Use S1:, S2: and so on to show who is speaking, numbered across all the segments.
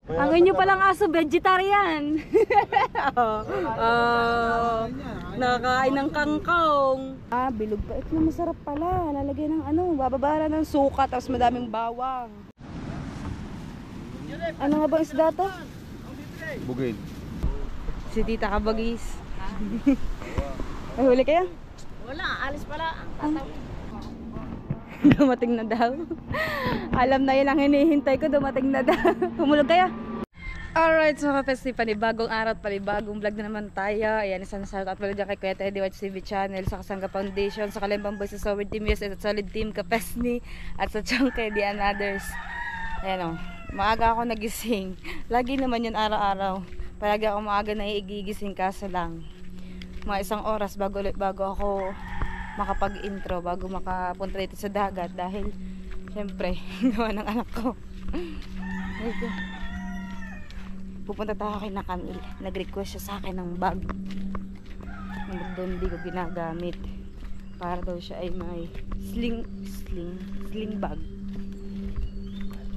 S1: Ang inyo palang aso, vegetarian. Nakakain ng kangkong. Bilog pa. Ito na masarap pala. Lalagyan ng bababara ng suka, tapos madaming bawang. Ano nga bang isda to?
S2: Bugil.
S1: Si Tita Kabagis. Ay, huli kayo?
S3: Wala, alis pala.
S1: Dumating na daw. Alam na yun ang hinihintay ko, dumating na daw. Humulog kaya? Alright, so mga Pesti, panibagong araw at panibagong vlog na naman tayo. Ayan, isang shoutout pala dyan kay Kuya Teddy Watch TV Channel, sa Kasangga Foundation, sa Kalembang Boys, sa Solid Team US, at Solid Team Kapesni, at sa Chongke The and Others. Ayan o, maaga ako nagising. Lagi naman yun araw-araw. Palagi ako maaga na igigising, kaso lang mga isang oras bago ako makapag-intro, bago makapunta dito sa dagat, dahil syempre gawa ng anak ko. Pupunta tayo kay na Camille. Nag-request siya sa akin ng bag. Yung bag doon hindi ko ginagamit, para daw siya ay may sling bag.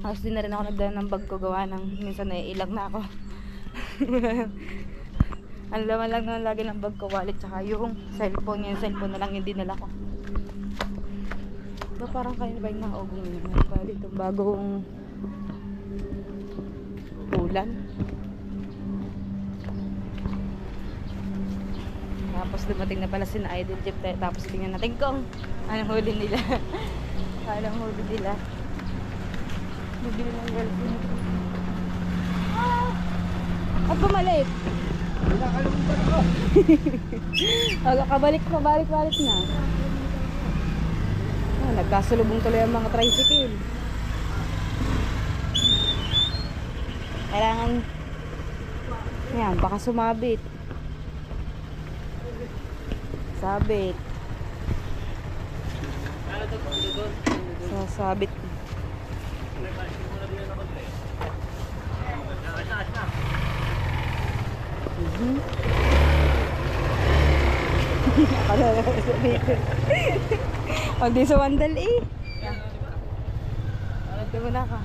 S1: Tapos din na rin ako nagdala ng bag ko, gawa ng minsan naiilang na ako. Ang laman lang naman lagi ng bag ko, wallet, tsaka yung cellphone. Yung cellphone na lang yung dinala ko. Ba, parang kayo na ba yung naugong naman pala itong bagong ulan. Tapos dumating na pala si na Idol Jeep. Tapos tingnan natin kung anong huli nila. Anong huli nila. Bibili ng girlfriend. At bumalik.
S2: Nakalimutan ako.
S1: Kabalik na. Nagkasulubong tuloy ang mga tricycle. Kailangan yan, baka sumabit. Sabit. Sasabit. Hindi sa wandal eh. Ito mo na ka.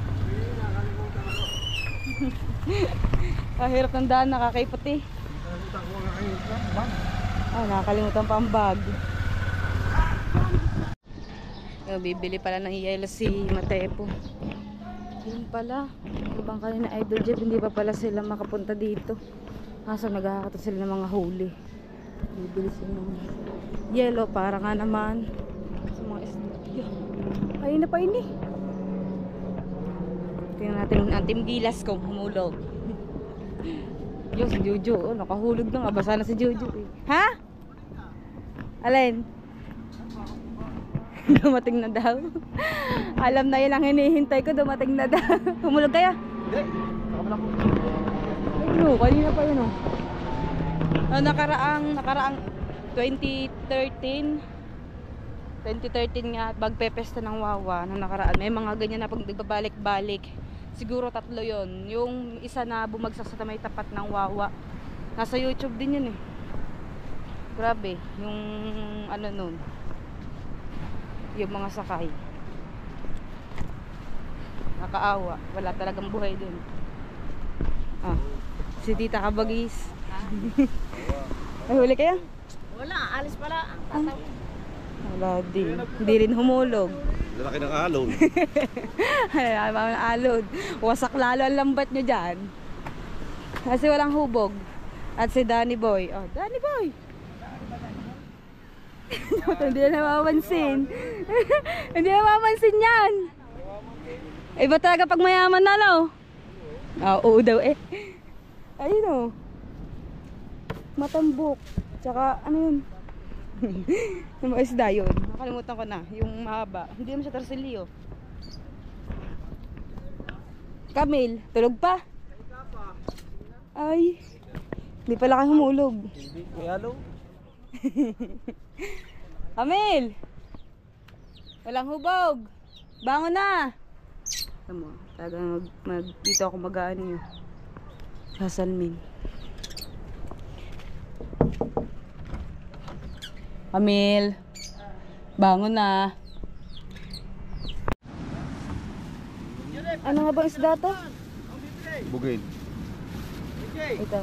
S1: Kahirap ng daan, nakakaipot eh. Nakakalimutan pa ang bag. Bibili pala ng yelo si Matepo. Yun pala, ibang kanina Idol Jeff, hindi pa pala sila makapunta dito. Kaso nagkakata sila ng mga huli. Bibili sila ng yelo para nga naman sa mga isda. Ayun na pa ini. Tingnan natin ang Team Gilas kung humulog. Yo, si Jojo, nakahulog na nga. Basa na si Jojo eh. Ha? Alin? Dumating na daw. Alam na yun ang hinihintay ko, dumating na daw. Humulog kaya?
S2: Hindi. Nakabala ko.
S1: Ay, kanina pa yun nakaraang 2013 nga, magpepesta ng Wawa na nakaraan. May mga ganyan na pag nagbabalik-balik. Siguro 3 yon. Yung isa na bumagsak sa may tapat ng Wawa. Nasa YouTube din yun eh. Grabe, yung ano nun, yung mga sakay. Nakaawa, wala talagang buhay dun. Si Tita Kabagis. Ay, huli kaya?
S3: Wala, alis pala.
S1: Wala din. Hindi rin humulog.
S2: Lalaki ng alon.
S1: Ang alon. Wasak lalo ang lambat nyo dyan. Kasi walang hubog. At si Danny Boy. Oh, Danny Boy! Hindi na mamansin. Hindi na mamansin yan. Iba talaga pag mayaman na, no? Oo daw eh. Ayun o. Matambok. Tsaka ano yun? Yung mga isda yun. Nakalimutan ko na. Yung mahaba. Hindi naman siya tarsilyo. Camille, tulog pa? Ay. Hindi pala kayo humulog.
S2: May halo?
S1: Camille! Walang hubog. Bangon na. Tama, talagang dito ako mag-aano yun. Sasalmin. Camille, bangon na. Ano nga bang isda to?
S2: Bugin.
S1: Ito.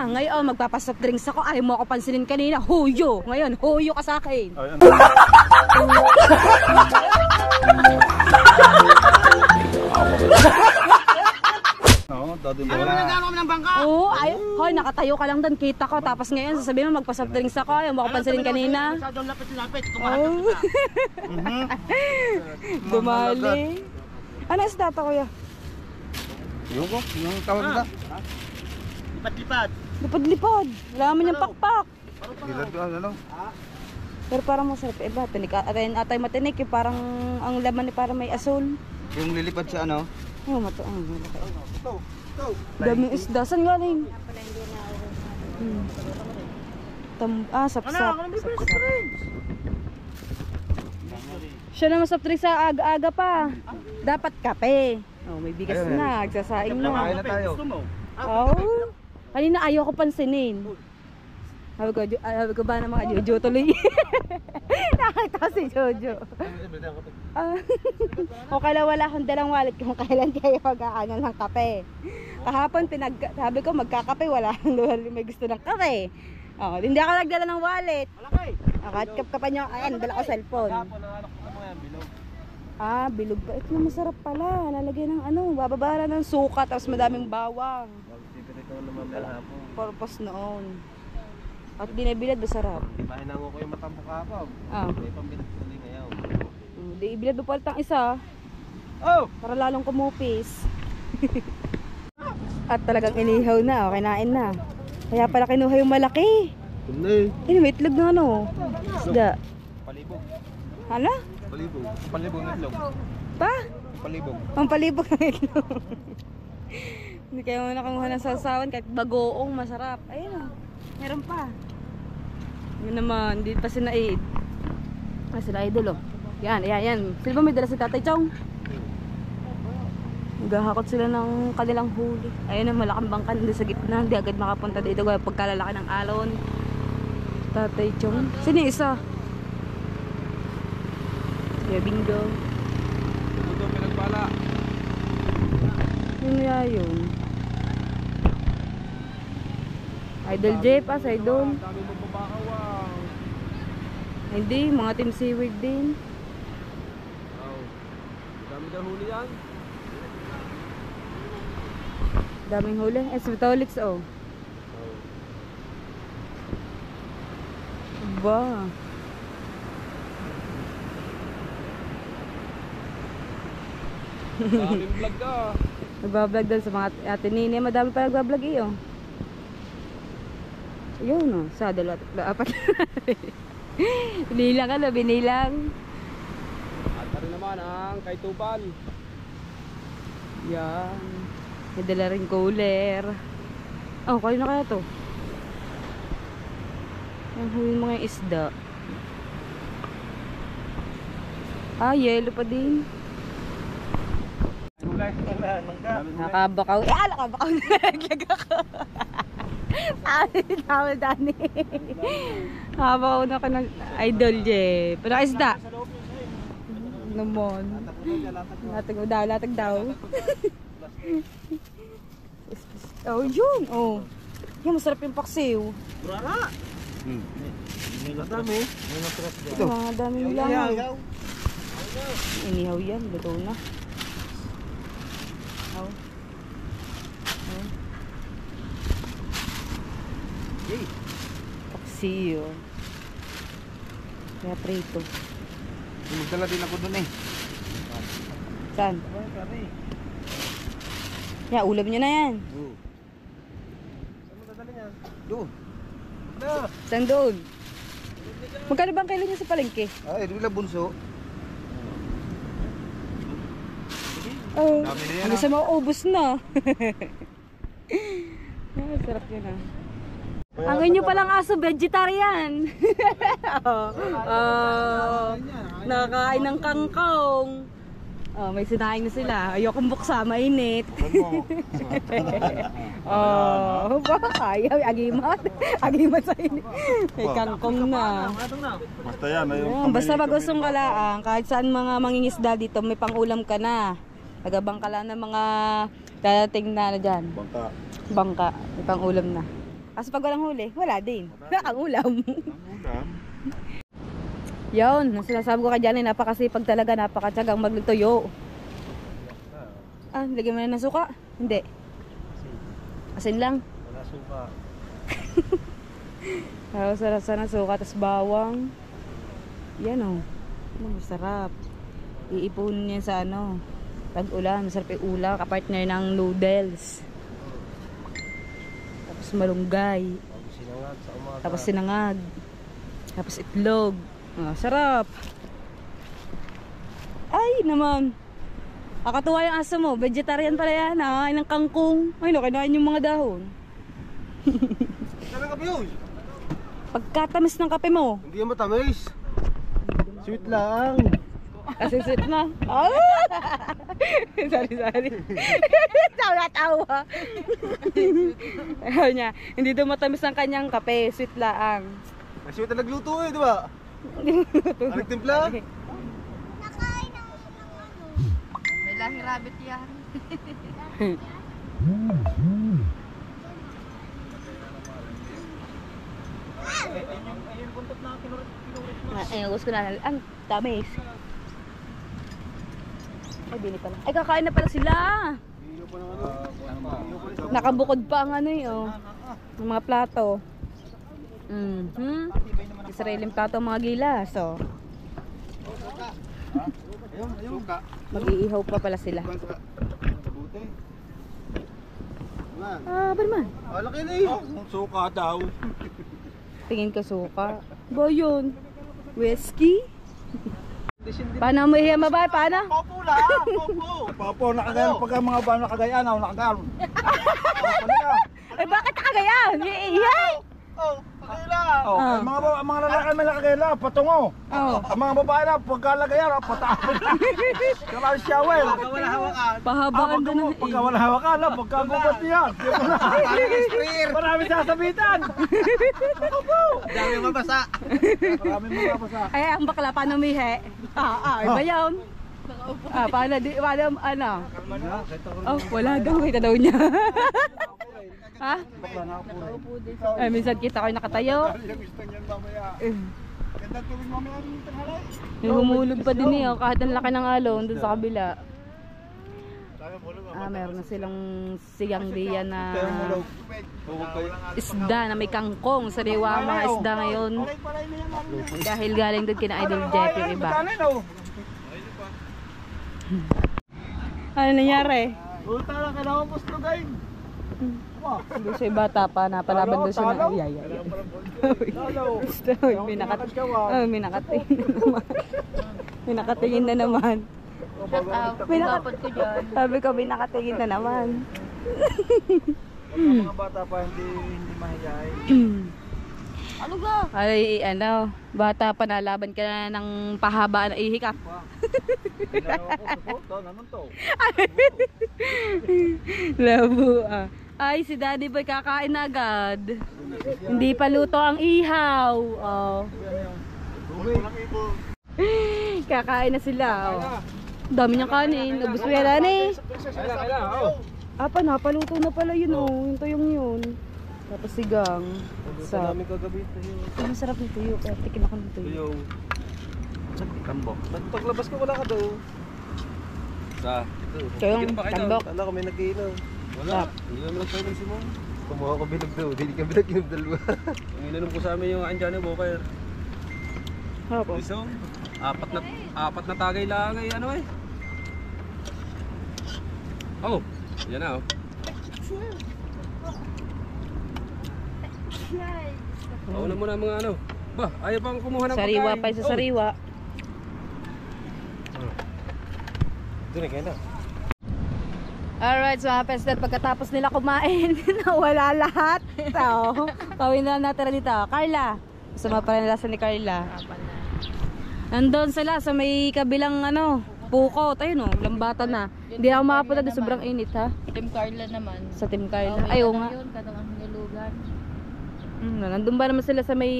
S1: Ngayon magpapasoft drinks ako. Ayaw mo ako pansinin kanina. Huyo. Ngayon, huyo ka sa akin.
S2: Ay, ano? Oo, dati mo na.
S1: Oo, ay, hoy, nakatayo ka lang doon, kita ko. Tapos ngayon, sasabihin mo, magpa-soft drinks ako. Ayaw mo ako pansinin kanina. Oh. Dumali. Ano is data, kuya?
S2: Yung tawag na.
S3: Lipat-lipat.
S1: Lipad-lipad. Wala naman yung pakpak.
S2: Hilad ka, ano?
S1: Pero parang masarap. Iba, atay matinik. Yung parang, ang laman ni parang may asul.
S2: Yung lilipad sa ano?
S1: Ayun, daming isda. Saan galing? Sap-sap. Siya naman soft drink sa aga-aga pa. Dapat kape. Oh, may bigas na. Nagsasaing na.
S2: Kain na tayo.
S1: Oh. Kanina ayaw ko pansinin. Sabi ko ba na mga Jojo tuloy. Nakita si Jojo. O kala wala akong dalang wallet kung kailan kayo mag-aanan ng kape. Kahapon sabi ko magkakape, wala may gusto ng kape. Oh, hindi ako nagdala ng wallet. Kap-kapan niyo, ayan, dala ko cellphone. Bilog pa. Ito masarap pala. Lalagyan ng bababara ng suka tapos madaming bawang. Purpose noon. At binabilad masarap.
S2: Mahinango ko yung matambok ako. May pambilad ko ulit ngayon.
S1: Di ibilad mo palitang isa. Para lalong kumupis. At talagang inihaw na. Kinain na. Kaya pala kinuha yung malaki. May itlog na isda.
S2: Palibog.
S1: Hala?
S2: Palibog. Palibog ng itlog.
S1: Pa?
S2: Palibog.
S1: Pampalibog ng itlog. Hindi kayo nakamuha ng sasawan kahit bagoong masarap. Ayun meron pa. Yun naman, hindi pa sinaid. Sila idol Yan. Sila ba may dala si Tatay Chong? Naghahakot sila ng kanilang huli. Ayun na, malaking bangkan doon sa gitna. Hindi agad makapunta dito kaya pagkalalaki ng alon. Tatay Chong. Sino isa? Bingo.
S2: Ito pinagbala.
S1: Yun nga yun. Idol J pa sa idol.
S2: Dami mo babakaw.
S1: Hindi, mga team seaweed din.
S2: Dami daw huli yan.
S1: Daming huli. Svitolix Ba.
S2: Daming vlog ka.
S1: Nagbablog doon sa mga ate Nini. Madami pa nagbablog Yun sa dalawa, apat. Binilang binilang.
S2: At rin naman ang kay Tubal.
S1: Yan. May dala rin cooler. Kayo na kaya to? Ang huwin mga isda. Yelo pa din. Nakabakaw. Nakabakaw na naglag ako. Tama Dani. Nakabakaw na ka ng idol Pero isda. Naman. Latag daw. Yun. Yan, masarap yung paksiw.
S3: Brara.
S2: Madami.
S1: Ito. Mga daming langaw. Inihaw yan. Luto na. Paksiw. Kaya prito.
S2: Magdala din ako dun
S1: Saan? Ulam nyo na yan.
S2: Saan mo dadalhin yan? Doon.
S1: Saan doon? Magkano bang kilo nyo sa palengke?
S2: Doon lang bunso.
S1: Dami na yan. Hanggang sa maubos na. Sarap yun Ang inyo palang aso, vegetarian. Nakakain ng kangkong. May sinaing na sila. Ayokong buksa, mainit. Kaya, agimat. Agimat sa init. May kangkong na.
S2: Basta yan.
S1: Basta pag gustong kalaang, kahit saan mga mangingisda dito, may pangulam ka na. Nagabangka lang ng mga dadating na dyan.
S2: Bangka.
S1: Bangka. May pang ulam na. Kasi pag walang huli, wala din. Ang ulam.
S2: Ulam.
S1: Yun, ang sinasabi ko kay Johnny, napakasipag talaga, napakatsagang maglutuyo. Ah, lagyan mo na ng suka? Hindi. Asin lang.
S2: Wala suka.
S1: Sarap sana suka, tapos bawang. Yan o. Masarap. Iipunin yan sa ano. Tag-ulan, masarap yung ulam, kapartner ng noodles. Tapos malunggay.
S2: Tapos sinangag sa umaga.
S1: Tapos sinangag. Tapos itlog. Ah, sarap. Ay naman. Kakatuwa yung aso mo. Vegetarian pala yan. Nakain ng kangkong. Ay, nakinain yung mga dahon.
S2: Sabi ka, Piyoy?
S1: Pagkatamis ng kape mo.
S2: Hindi yan matamis. Sweet lang.
S1: Kasi sweet na. Oh! Sorry. Tawa. Ayaw niya. Hindi daw matamis ang kanyang kape. Sweet lang.
S2: May sweet na nagluto eh, di ba? Anong timpla?
S4: May lahi rabbit yan.
S1: Ay, gusto ko na. Ang tamis. Ay, bini pala. Ay, kakain na pala sila. Nakabukod pa ang ano yun. Ang mga plato. Sariling plato ang mga gilas. So,
S2: Suka.
S1: mag-iihaw pa pala sila.
S2: Kabuti.
S1: Ah, ba naman?
S2: Laki na eh. Suka daw.
S1: Tingin ko suka. Ba yun? Whiskey? Paano mo ihiya mabay? Paano?
S2: Popo lang. Popo, nakagayan. Pagka mga ba nakagayan, ako nakagayan.
S1: Eh, bakit nakagayan? Iihay!
S2: Pakila.
S5: Mga lalaki may nakagayla, patungo.
S1: Oh.
S5: Ang mga babae na pagkalagayan, patapon. Kaya shower.
S2: Wala hawakan.
S1: Pahabaan doon ng
S5: Pagka wala hawakan, pagkagubat niya. Marami sasabitan.
S2: Dami mabasa.
S5: Marami mababasa.
S1: Ay, ang bakla, paano umihi? Iba yun. Paano, ano? Oh, wala daw, kita daw niya. Ha? Ay, minsan kita ko yung nakatayo.
S5: Gusto niyan mamaya. Ganda tuwing mamaya ng tanghali.
S1: Yung humulog pa din niya, kahit ang laki ng alon doon sa kabila. Meron na silang sigang diyan na isda na may kangkong. Sariwa ang mga isda ngayon. Dahil galing doon kina Idol Jeff yung iba. Ano nangyari?
S5: Ulta lang kailangan mo guys.
S1: Doon siya bata pa, napalaban doon siya na iyaya. May nakatingin na naman.
S4: Pinapad ko dyan.
S1: Sabi ko, may nakatingin na naman.
S5: Mga bata pa hindi mahiyain.
S4: Ano ga?
S1: Ay, ano, bata pa, nalaban ka na ng pahabaan na ihi ka. Labo ah. Ay, si Daddy Boy kakain na agad. Hindi pa luto ang ihaw. Oh. Kakain na sila. Oh. Dami niyang kanin. Ubus mo yan eh. Napaluto na pala yun oh. Yung tuyong yun. Tapos sigang. Sa
S2: kagabi.
S1: ang sarap ng tuyo. Kaya tikim ako ng tuyo.
S2: Yung tambok. Paglabas ko wala ka daw. Sa
S1: Tuyong tambok.
S2: Ano kami nag-iinom? Wala. Iinom lang tayo si Mom. Kumuha ko bilog daw. Hindi kami nag-inom dalawa. Ang ininom ko sa amin yung Anjani Boker.
S1: Opo.
S2: Isong. Apat na tagay lang ay ano eh. Oh, yan na oh. Una muna mga ano. Ba, ayaw pang kumuha ng
S1: Sariwa pa sa sariwa.
S2: Doon kayo na.
S1: Alright, so mga peslet, pagkatapos nila kumain, nawala lahat. So, kawin na natira dito. Carla, sama pa rin nila sa ni Carla. Nandun sila sa may kabilang ano, pukot. Ayun o, lambatan na. Hindi ako makapunta doon, sobrang init ha.
S4: Team Carla naman.
S1: Sa Team Carla. Ayaw nga.
S4: Yun, katawang nilugan.
S1: Nandun ba naman sila sa may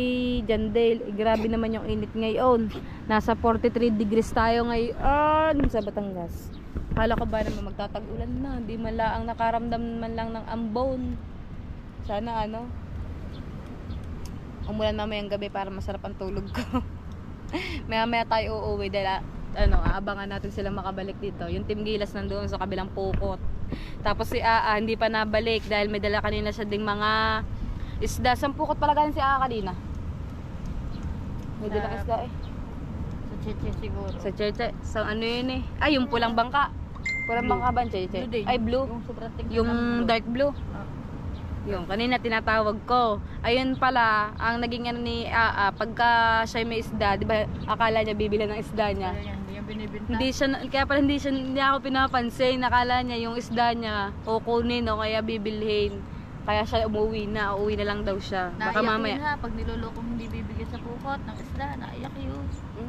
S1: Jandale. Grabe naman yung init ngayon. Nasa 43 degrees tayo ngayon sa Batangas. Kala ko ba naman magtatag-ulan na, hindi man lang nakaramdam man lang ng ambon. Sana ano, umulan mamayang gabi para masarap ang tulog ko. Maya tayo uuwi dahil aabangan natin silang makabalik dito. Yung Team Gilas nandoon sa kabilang pukot. Tapos si Aa hindi pa nabalik dahil may dala kanina siya ding mga isda. Saan pukot pala galing si Aa kanina? May dala isda eh.
S4: Sa Cheche siguro.
S1: Sa Cheche. Sa ano yun eh? Ay, yung pulang bangka. Pulang bangka ba Cheche?
S4: Blue din.
S1: Ay, blue.
S4: Yung sobrang tingnan
S1: Yung
S4: ng blue.
S1: dark blue. Yung kanina tinatawag ko. Ayun pala, ang naging ano ni Aa, pagka siya may isda, di ba akala niya bibili ng isda niya.
S4: Hindi yung binibinta.
S1: Kaya pala hindi ako pinapansin. Nakala niya yung isda niya kukunin o kaya bibilhin. Kaya siya uuwi na lang daw siya. Baka
S4: Naiyak
S1: mamaya.
S4: yun ha, pag nilolokong hindi bibigyan sa pukot ng isda, naiyak yun.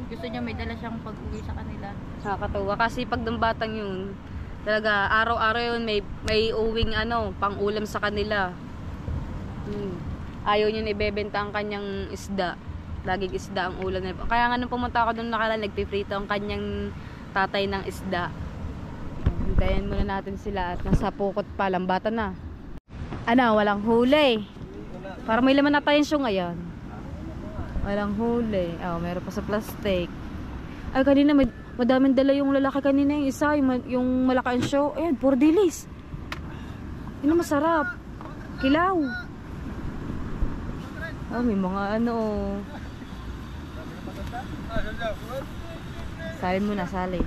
S4: Gusto niya may dala siyang pag-uwi sa kanila.
S1: Nakakatuwa kasi pag ng batang yun, talaga araw-araw yun may uwing pang-ulam sa kanila. Ayaw niya ibebenta ang kanyang isda. Laging isda ang ulam na. Kaya nga nung pumunta ako doon nakaraan, nagpiprito ang kanyang tatay ng isda. Hintayin muna natin sila at nasa pukot pa, lambata na. Walang huli. Para may laman na tayong siyo ngayon. Walang huli. Meron pa sa plastic. Ay, kanina madaming dala yung lalaki kanina. Yung isa, yung malaki ang show. Ayan, puro dilis. Yun ang masarap. Kilaw. May mga salin muna, salin.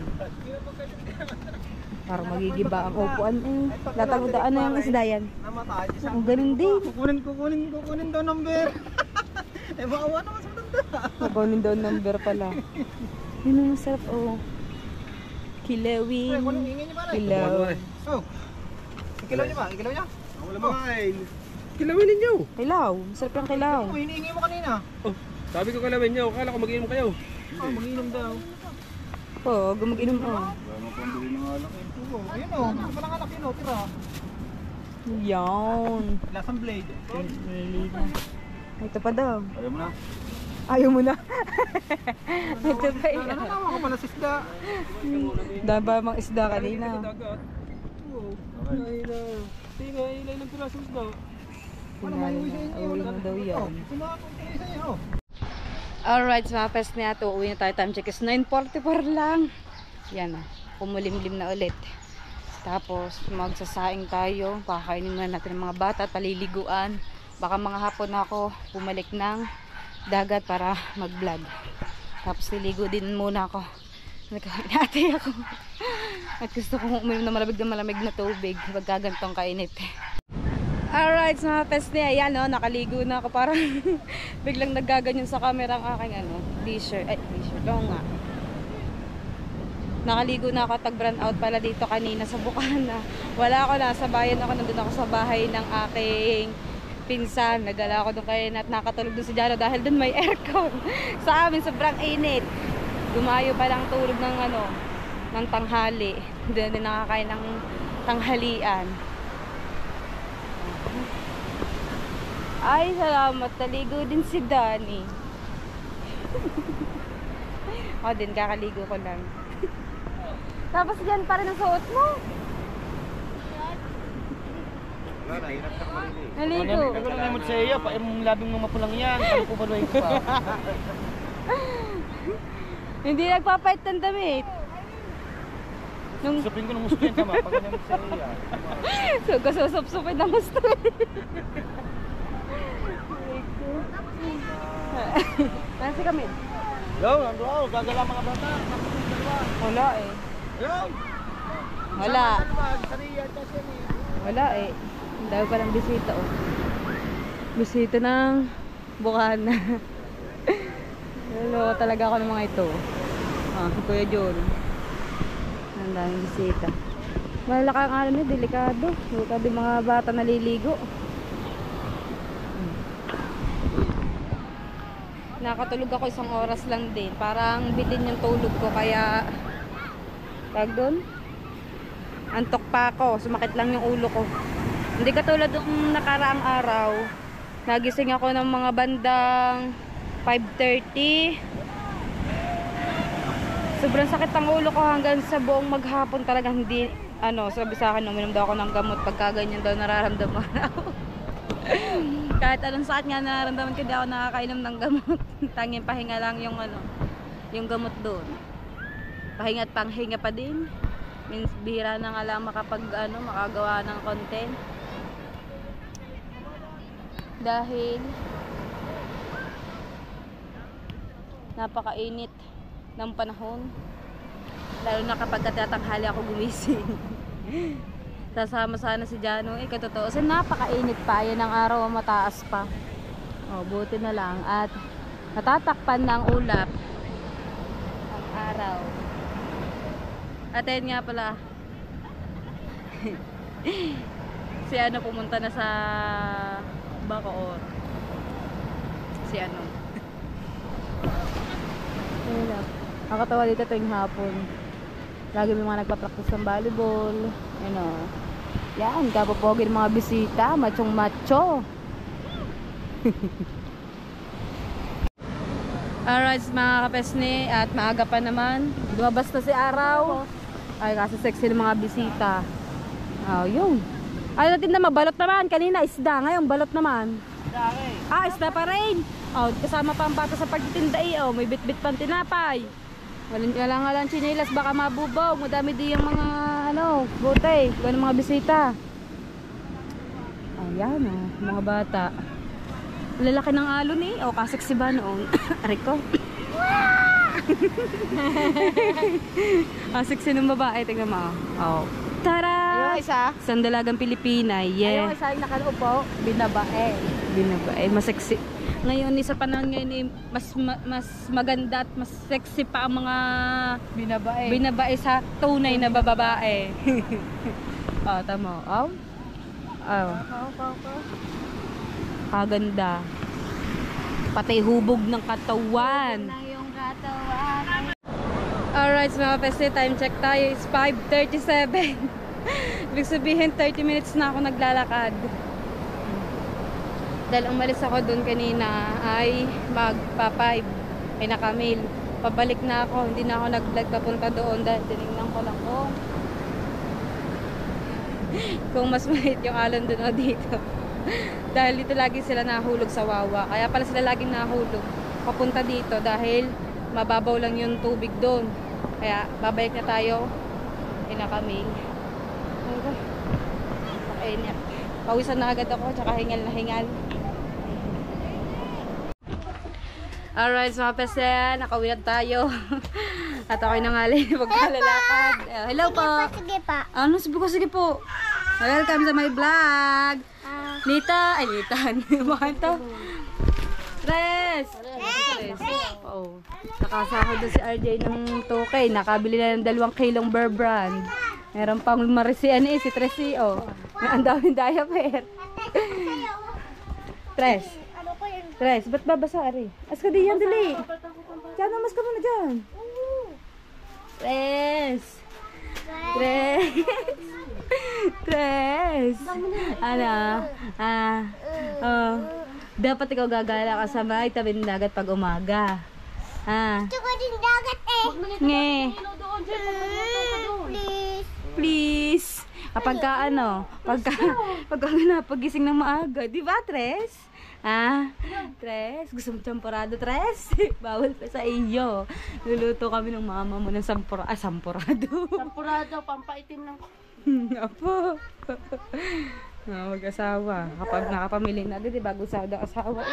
S1: Parang magigiba ang upuan eh. Latagudaan na yung isda yan. Ganun din.
S5: Kukunin daw number. Maawa naman sa tanda.
S1: Kukunin daw number pala. Yun ang masarap Kilawin. Kilaw.
S5: Ikilaw niya ba? Ikilaw niya?
S2: Wala main. Kilawin ninyo.
S1: Kilaw. Masarap yung kilaw.
S5: Hinihingi mo kanina.
S2: Sabi ko kilawin niyo. Akala ko mag-inom kayo.
S5: Mag-inom daw.
S1: Gumag-inom
S5: Ayun palang anak yun tira.
S1: Yan.
S5: Lasang blade.
S1: Ito pa daw.
S5: Ayaw mo na.
S1: Ayaw mo na. Ito pa
S5: Nanawa ka pala sa isda.
S1: Daba mang isda kanina.
S2: Ilay ng piraso isda.
S1: Uwi mo daw yan.
S5: Sumakot kayo sa iyo.
S1: Alright, mga pes na ito. Uwi na tayo. Time check is 9:44 lang. Yan kumulimlim na ulit. Tapos magsasaing tayo. Kakainin muna natin ng mga bata at paliliguan. Baka mga hapon na ako bumalik ng dagat para mag-vlog. Tapos niligo din muna ako. Nagkainatay ako. At gusto kong uminom na malamig na tubig. Pagka ganitong kainit. Alright, mga pes na yan. Nakaligo na ako. Parang biglang naggaganyan sa camera ang aking t-shirt. Ay, t-shirt. Oo nga. Nakaligo na ako, tag-brown out pala dito kanina sa Bukana. Wala ako, nasa bayan ako, nandun ako sa bahay ng aking pinsan. Nagala ako doon kayo at nakatulog doon si Jano dahil doon may aircon. Sa amin, sobrang init. Dumayo pa lang tulog ng tanghali. Doon din nakakain ng tanghalian. Ay, salamat. Taligo din si Danny. Ako din, kakaligo ko lang. Tapos yan pa rin ang suot mo.
S2: Wala na, hirap ka marinig.
S1: Naligo.
S3: Nagano na mo sa iyo, pa yung labing mo mapulang yan. Ano ko baluhin ko pa?
S1: Hindi nagpapait ng damit.
S3: Supin ko ng gusto yan tama. Pag ano mo sa iyo.
S1: So, kasusupsupin ng gusto. Nansi kami.
S3: Yo, nando ako. Gagala mga bata.
S1: Wala eh.
S3: Yo!
S1: Wala. Wala eh. Ang dami palang bisita Bisita ng Bukana. Lolo talaga ako ng mga ito. Kuya John. Ang daming bisita. Malaki ang delikado. Delikado yung mga bata naliligo. Nakatulog ako 1 oras lang din. Parang bitin yung tulog ko kaya tag doon. Antok pa ako. Sumakit lang yung ulo ko. Hindi katulad ng nakaraang araw. Nagising ako ng mga bandang 5:30. Sobrang sakit ang ulo ko hanggang sa buong maghapon talaga hindi, sabi sa akin, uminom daw ako ng gamot pagka ganyan daw nararamdaman ako. Kahit anong sakit nga nararamdaman ko, hindi ako nakakainom ng gamot. Tanging pahinga lang yung gamot doon. Pahinga at panghinga pa din. Bihira na nga lang makagawa ng content. Dahil napakainit ng panahon, lalo na kapag tatanghali ako gumising. Sasama sana si Jano, katotoo, napakainit pa, yan ang araw, mataas pa. Buti na lang at natatakpan ng ulap ang araw. At ayun nga pala, si pumunta na sa Bacoor. Si nakakatawa dito tuwing hapon. Lagi may mga nagpa-practice ng volleyball. Yan, kapapogin mga bisita, machong macho. Alright mga kapesne, at maaga pa naman. Lumabas na si araw. Ay kasi sexy ng mga bisita. Yun. Ay natin na mabalot naman. Kanina isda, ngayon balot naman. Isda pa rin. Kasama pa ang bata sa pagtitinda may bit-bit pang tinapay. Wala nga lang chinelas, baka mabubog. Madami din yung mga bote, ng mga bisita. Ayan mga bata. Lalaki ng alon kaseksi ba noon? Aray ko. Seksi ng babae, tingnan mo. Tara! Ayun isa. Sandalagang Pilipina, yeah. Ayun isa yung nakalupo, binabae. Maseksi. Ngayon, sa panahon ngayon, mas maganda at mas sexy pa ang mga binabae sa tunay na babae. Tama. Kaganda. Pati hubog ng katawan. Alright, mga peste, time check tayo is 5:37. Ibig sabihin 30 minutes na ako naglalakad. Dahil umalis ako doon kanina ay magpa-5 ay nakamil. Pabalik na ako, hindi na ako nag-vlog papunta doon dahil tinignan ko lang kung mas maliit yung alon doon o dito. Dahil dito lagi sila nahulog sa Wawa, kaya pala sila laging nahulog papunta dito dahil mababaw lang yung tubig doon. Kaya babalik na tayo ay nakamil. Pakainit. Pawisan na agad ako, tsaka hingal na hingal. Alright, mga pese, nakauwi na tayo. At ako'y nangali pagkalalakad. Hello po.
S6: Sige pa.
S1: Sige po. Welcome sa my vlog. Nita, bakit to? Tres. Nakasahod doon si RJ ng tukay. Nakabili na ng 2 kilong Bear Brand. Meron pang marisian si Tresi, ang daming diaper. Tres, ba't babasa, Ari? Aska di yan, dali. Diyan, mas ka muna dyan. Tres. Dapat ikaw gagala ka sa may tabi ng dagat pag umaga.
S6: Tsaka din dagat
S1: Nge.
S6: Please.
S1: Kapag napagising ng maaga, di ba, Tres? Tres, gusto mo champorado, Tres? Bawal pa sa iyo. Luluto kami ng mama mo ng sampurado.
S3: Sampurado, pampaitim ng...
S1: Apo. Mag-asawa. Kapag nakapamili na, di bago sa asawa.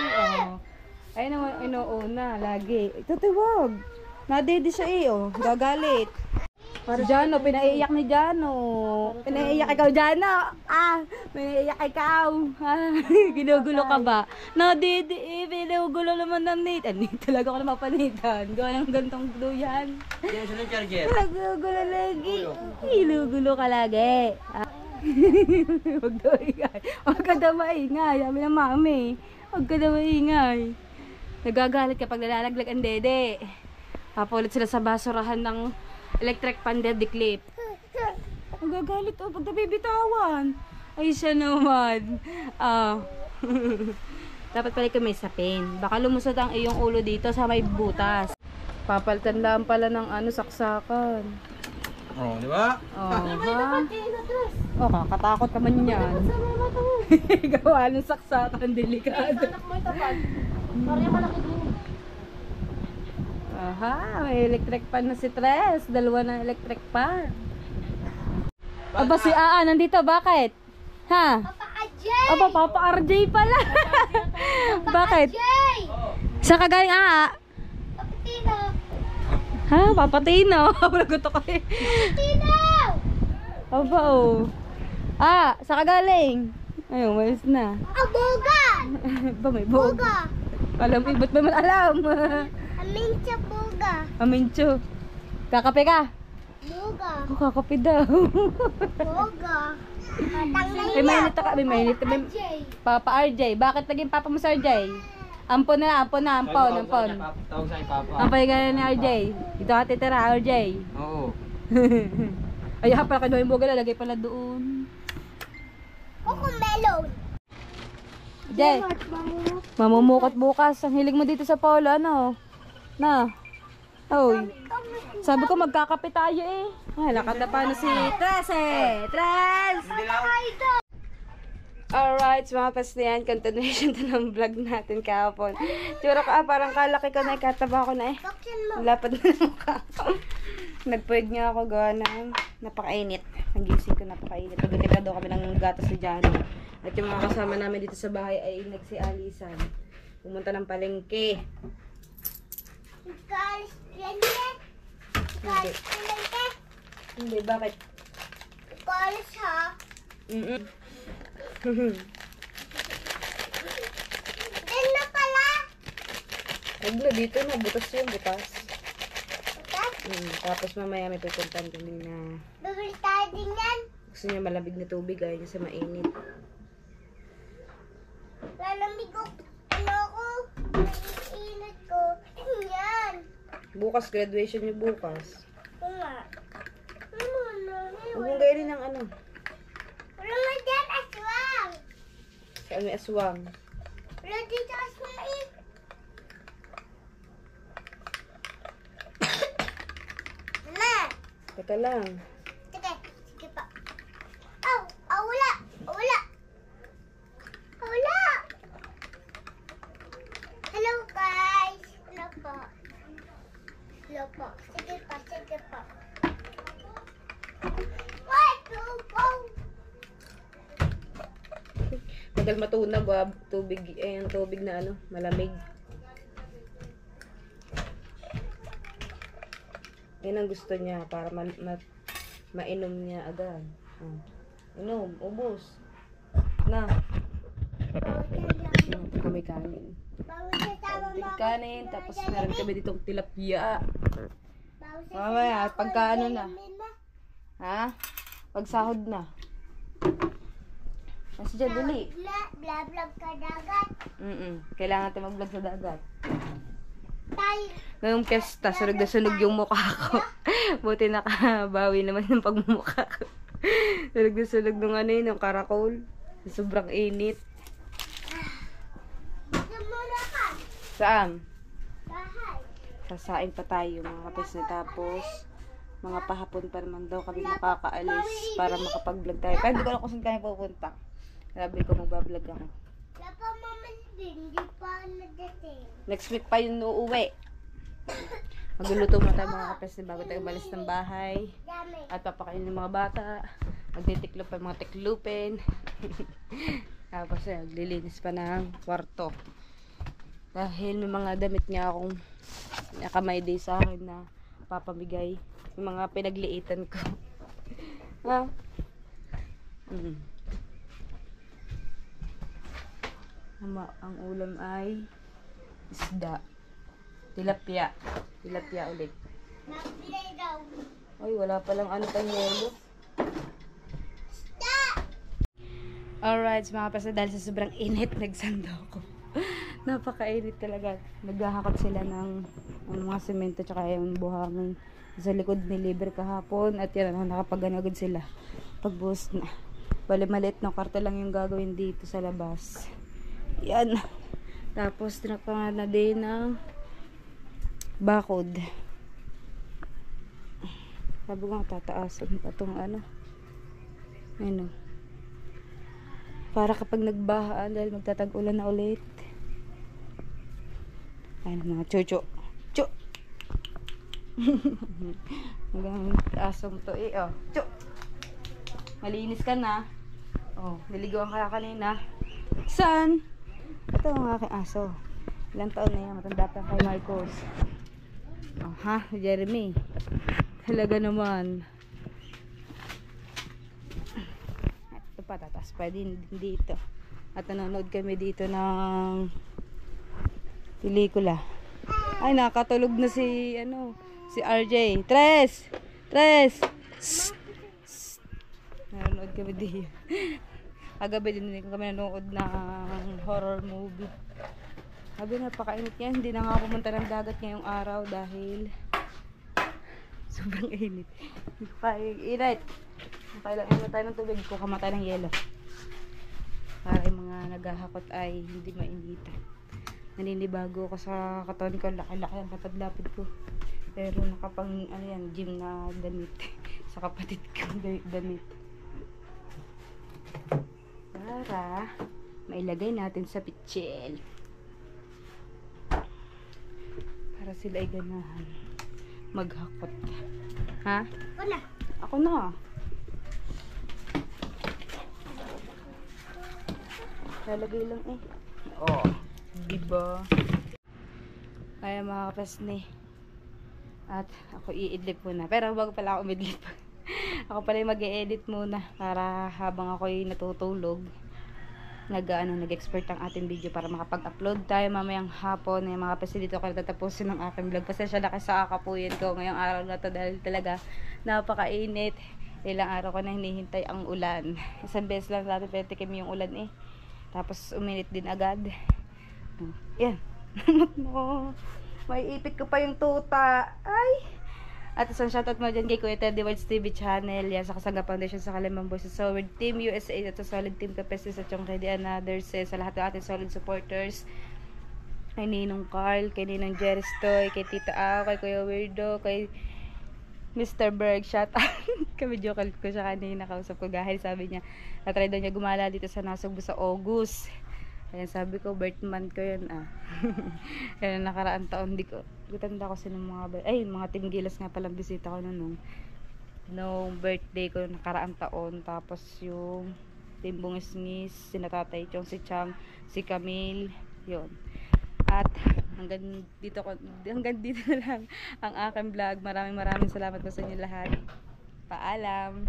S1: Ayun naman, inuuna, lagi. Tutiwag. Nadede siya gagalit. Si Jano, pinaiiyak ni Jano. Pinaiiyak ikaw, Jano. Pinaiiyak ikaw. Ginugulo ka ba? Nadede, pinugulo naman ng nate. Talaga ako na mapanitan. Gawa ng gantong duyan. Nagugulo lagi. Ginugulo ka lagi. Huwag ka daw maingay. Sabi ng mami. Huwag ka daw maingay. Nagagalit kapag nalalaglag ang dede. Papulit sila sa basurahan ng electric pan clip. Nagagalit pag nabibitawan. Ay siya naman. Dapat pala may sapin. Baka lumusot ang iyong ulo dito sa may butas. Papalitan lang pala ng ano, saksakan.
S2: Oh, di ba?
S1: Oh, ha? Oh, kakatakot naman yan. Gawa ng saksakan, delikado. Aha, may electric pan na si Tres. Dalawa na electric pan. Aba si Aa, nandito, bakit? Ha?
S6: Papa RJ!
S1: Aba, Papa RJ pala. Bakit?
S6: RJ!
S1: Sa kagaling Aa?
S6: Papa Tino!
S1: Ha? Papa Tino. Naguto ko eh.
S6: Tino!
S1: Aba, oh. Ah, sa kagaling. Ayun, malis na.
S6: Boga!
S1: Ba, may bog.
S6: Boga!
S1: Alam, ba't ba man alam?
S6: Amincha boga!
S1: Amincho. Kakape ka?
S6: Boga!
S1: Ako, kakape daw.
S6: Boga! Patang na
S1: May mainit ka, may mainit. May...
S6: RJ!
S1: Papa RJ. Bakit naging papa mo sa RJ? Ampon na lang, ampon na, ampon.
S2: Tawag sa papa.
S1: Ampon ka ni RJ. Dito ka titira, RJ.
S2: Oo.
S1: Ay, pala kayo yung boga, lagay pala doon.
S6: Coco melon!
S1: RJ, mamumukot bukas. Ang hilig mo dito sa polo, ano? Na? Oy. Sabi ko magkakape tayo eh. Ay, lakad na paano si Tres eh. Tres! Alright, mga pasniyan, continuation to ng vlog natin kahapon. Tsura ka, parang kalaki ka na, kataba ko na eh. Lapad na ng mukha ko. Nagpuwid nga ako gawa ng napakainit. Nagising ko napakainit. Pagdating na daw kami ng gatas si Johnny. At yung mga kasama namin dito sa bahay ay nagsialisan. Pumunta ng palengke. Hindi. Hindi, bakit?
S6: College ha? Din na pala!
S1: Naglo dito na, butas yun, butas.
S6: Bukas?
S1: Tapos mamaya may pupuntahan kami na
S6: Bibili tayo din yan.
S1: gusto niya malamig na tubig, ayaw niya sa mainit.
S6: Lalamig ko. Ano ko? Naiinit ko. Yan.
S1: Bukas, graduation niyo bukas.
S6: Oo nga.
S1: Huwag mong gayarin ng ano.
S6: Wala nga dyan, aswang.
S1: Sa ano, aswang.
S6: Wala dito aswang eh. Mama.
S1: Teka lang.
S6: Sige, sige pa. Aw, wala. Wala. Wala. Hello guys. Hello po. Hello po. Sige pa, sige pa. What? Go.
S1: Tagal matunag, tubig, yung tubig na ano, malamig. Yan ang gusto niya para mainom niya agad. Inom, ubos. Na. Kami kanin. Kanin, tapos meron kami ditong tilapia. Mamaya, pagka ano na. Ha? Pag sahod na. Kasi dyan, dali.
S6: Vlog ka dagat.
S1: Kailangan natin mag-vlog sa dagat.
S6: Tayo.
S1: Ngayong piyesta, sunog na sunog yung mukha ko. Buti nakabawi naman yung pagmumukha ko. Sunog na sunog nung ano yun, yung karakol. Sobrang init.
S6: Muna ka.
S1: Saan?
S6: Bahay.
S1: Sasain pa tayo mga kapis na tapos. Mga pahapon pa naman daw kami makakaalis para makapag-vlog tayo. Pero hindi ko alam kung saan tayo pupunta. Sabi ko magbablog ako.
S6: Wala pa maman din. Hindi pa nadating.
S1: Next week pa yung uuwi. Magluluto muna tayo mga kapis bago tayo umalis ng bahay.
S6: Dami.
S1: At papakain ng mga bata. Magtitiklop pa yung mga tiklupin. Tapos naglilinis pa ng kwarto. Dahil may mga damit nga akong nakamay day sa akin na papamigay. Yung mga pinagliitan ko. Ha? Ang ulam ay isda. Tilapia. Tilapia ulit.
S6: Magbigay daw.
S1: Ay, wala palang ano tayong yelo. Alright, mga pasa, dahil sa sobrang init, nagsando ako. Napakainit talaga. Naghahakot sila ng mga semento tsaka yung buhangin sa likod ni Libre kahapon. At yan, nakapag-anagod sila. Pagbuhos na. Bali, maliit na kwarto lang yung gagawin dito sa labas. Yan. Tapos, tinakpangan na din ng bakod. Sabi ko nga tataasan pa itong ano. Ano. Para kapag nagbahaan dahil magtatag-ulan na ulit. Ayun mga chucho. Chu! Hanggang asong to eh. Oh. Chu! Malinis ka na. Oh, niligawan ka kanina. Saan? Ito ang aking aso. Ilang taon na yan. Matanda pa kay Marcos. Oh, ha? Jeremy. Talaga naman. Ito pa, tatas pa din dito. At nanonood kami dito ng pelikula. Ay, nakatulog na si, ano, si RJ. Tres! Tres! Shh! Shh! Nanonood kami dito. Kagabi din kami nanonood ng horror movie. Sabi, napakainit yan. Hindi na nga pumunta ng dagat ngayong araw dahil sobrang init. Init. Kailangan tayo ng tubig. Kuha tayo ng yelo. Para yung mga naghahakot ay hindi mainitan. Naninibago ako sa katawan ko. Laki-laki ang lapad-lapid ko. Pero nakapang ano yan, gym na damit. Sa kapatid ko damit. Para mailagay natin sa pichel. Para sila ay ganahan maghakot. Ha?
S6: Wala.
S1: Ako na. Lalagay lang eh. Oh, diba? Kaya mga kapasni. At ako i-edit muna. Pero bago pala ako umidlip. Ako pala yung mag-e-edit muna para habang ako'y natutulog nag-expert ang ating video para makapag-upload tayo mamayang hapon. Yung mga kapatid, dito ako tatapusin ng aking vlog. Pasensya na kasi sa kakapuyin ko ngayong araw na to dahil talaga napakainit. Ilang araw ko na hinihintay ang ulan. Isang beses lang natin petikim yung ulan eh. Tapos uminit din agad. Yan. No. May ipit ko pa yung tuta. Ay! At isang shoutout mo dyan kay Kuya Teddy White's TV channel. Yan sa Kasanga Foundation sa Kalimang Boys sa Solid Team USA at sa Solid Team Kapestis at yung Ready Another sa lahat ng ating solid supporters. Kay Ninong Carl, kay Ninong Jeristoy, kay Tita A, kay Kuya Weirdo, kay Mr. Berg, shoutout. Kami joke ko siya kanina, kausap ko dahil sabi niya natry daw niya gumala dito sa Nasugbu sa August. Ayan, sabi ko, birth month ko yun, Ayan, nakaraan taon, tanda ko sino mga, mga Team Gilas nga palang bisita ko nung birthday ko, nakaraan taon. Tapos yung Team Bungisngis, sinatatay Chong, si Chang, si Camille, yun. At hanggang dito na lang ang aking vlog. Maraming salamat po sa inyo lahat. Paalam!